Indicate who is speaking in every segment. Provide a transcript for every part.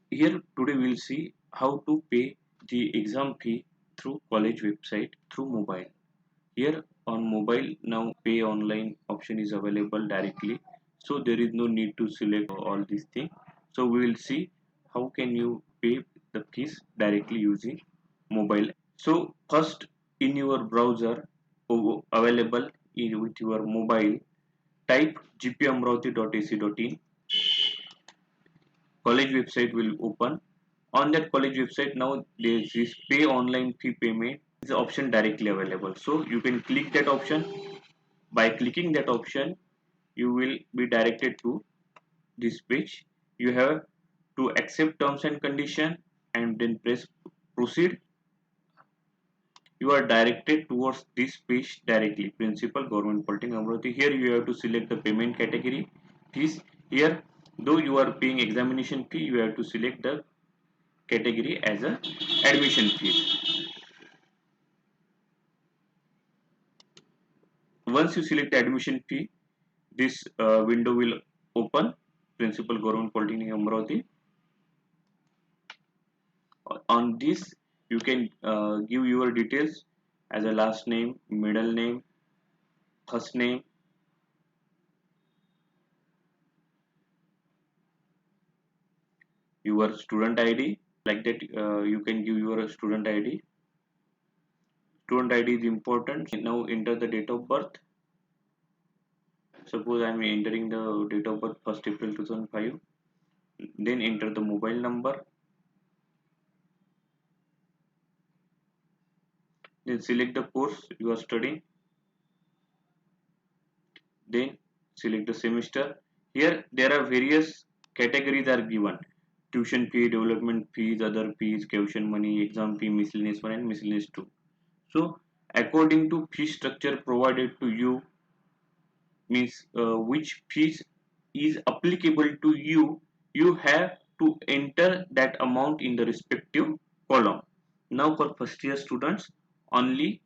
Speaker 1: Here today we'll see how to pay the exam fee through college website through mobile. Here on mobile now pay online option is available directly, so there is no need to select all these things. So we will see how can you pay the fees directly using mobile. So first in your browser available with your mobile, type gpamravati.ac.in. College website will open. On that college website now there is this pay online fee payment is option directly available, so you can click that option. By clicking that option you will be directed to this page. You have to accept terms and condition and then press proceed. You are directed towards this page directly, principal government polytechnic Amravati. Here you have to select the payment category fees. Here though you are paying examination fee, you have to select the category as a admission fee. Once you select the admission fee, this window will open, principal government polytechnic Amravati. On this you can give your details as a last name, middle name, first name, your student id, like that. You can give your student id. Student id is important. Now enter the date of birth. Suppose I am entering the date of birth 1st April 2005. Then enter the mobile number. Then select the course you are studying. Then select the semester. Here there are various categories are given: tuition fee, development fees, other fees, tuition money, exam fee, miscellaneous 1 and miscellaneous 2. So according to fee structure provided to you, means which fees is applicable to you, you have to enter that amount in the respective column. Now for first year students only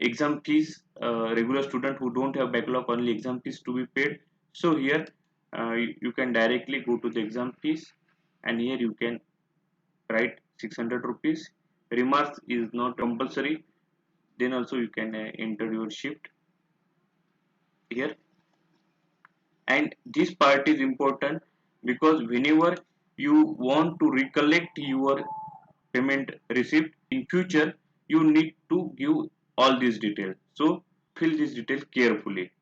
Speaker 1: exam fees, regular student who don't have backlog, only exam fees to be paid. So here you can directly go to the exam fees and here you can write 600 rupees. Remarks is not compulsory. Then also you can enter your shift here. And this part is important because whenever you want to recollect your payment receipt in future, you need to give all these details. So fill this detail carefully.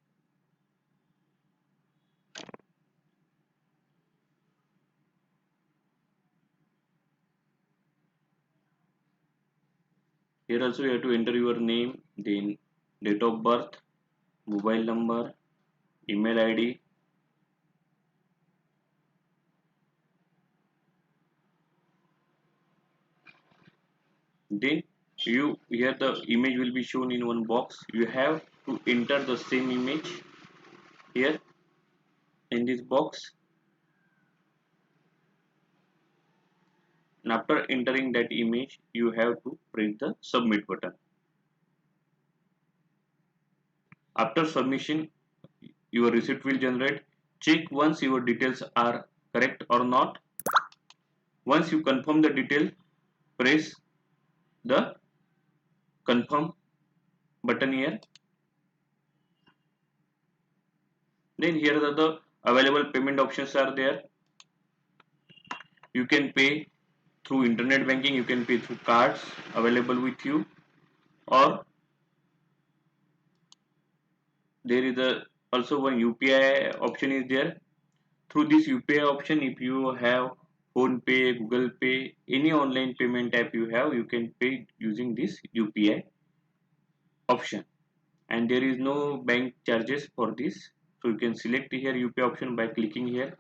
Speaker 1: Here also you have to enter your name, then date of birth, mobile number, email id. Then you here the image will be shown in one box. You have to enter the same image here in this box, and after entering that image you have to press the submit button. After submission your receipt will generate. Check once your details are correct or not. Once you confirm the detail, press the confirm button here. Then here are the available payment options are there. You can pay through internet banking, you can pay through cards available with you, or there is a also one UPI option is there. Through this UPI option, if you have phone pay, Google Pay, any online payment app you have, you can pay using this UPI option, and there is no bank charges for this. So you can select here UPI option by clicking here.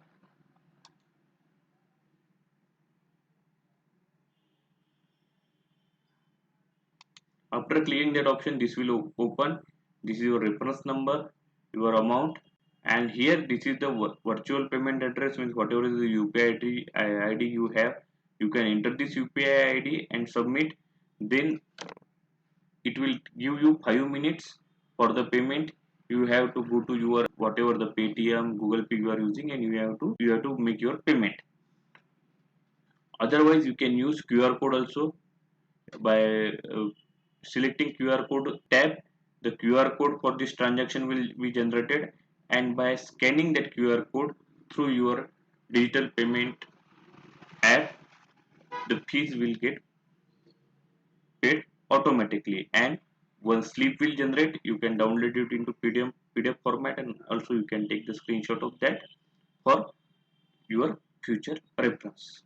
Speaker 1: After clicking that option, this will open. This is your reference number, your amount, and here this is the virtual payment address, means whatever is the UPI ID you have, you can enter this UPI ID and submit. Then it will give you 5 minutes for the payment. You have to go to your whatever the Paytm, Google Pay you are using, and you have to make your payment. Otherwise, you can use QR code also. By selecting QR code tab, the QR code for this transaction will be generated, and by scanning that QR code through your digital payment app, the fees will get paid automatically. And one slip will generate, you can download it into PDF format, and also you can take the screenshot of that for your future reference.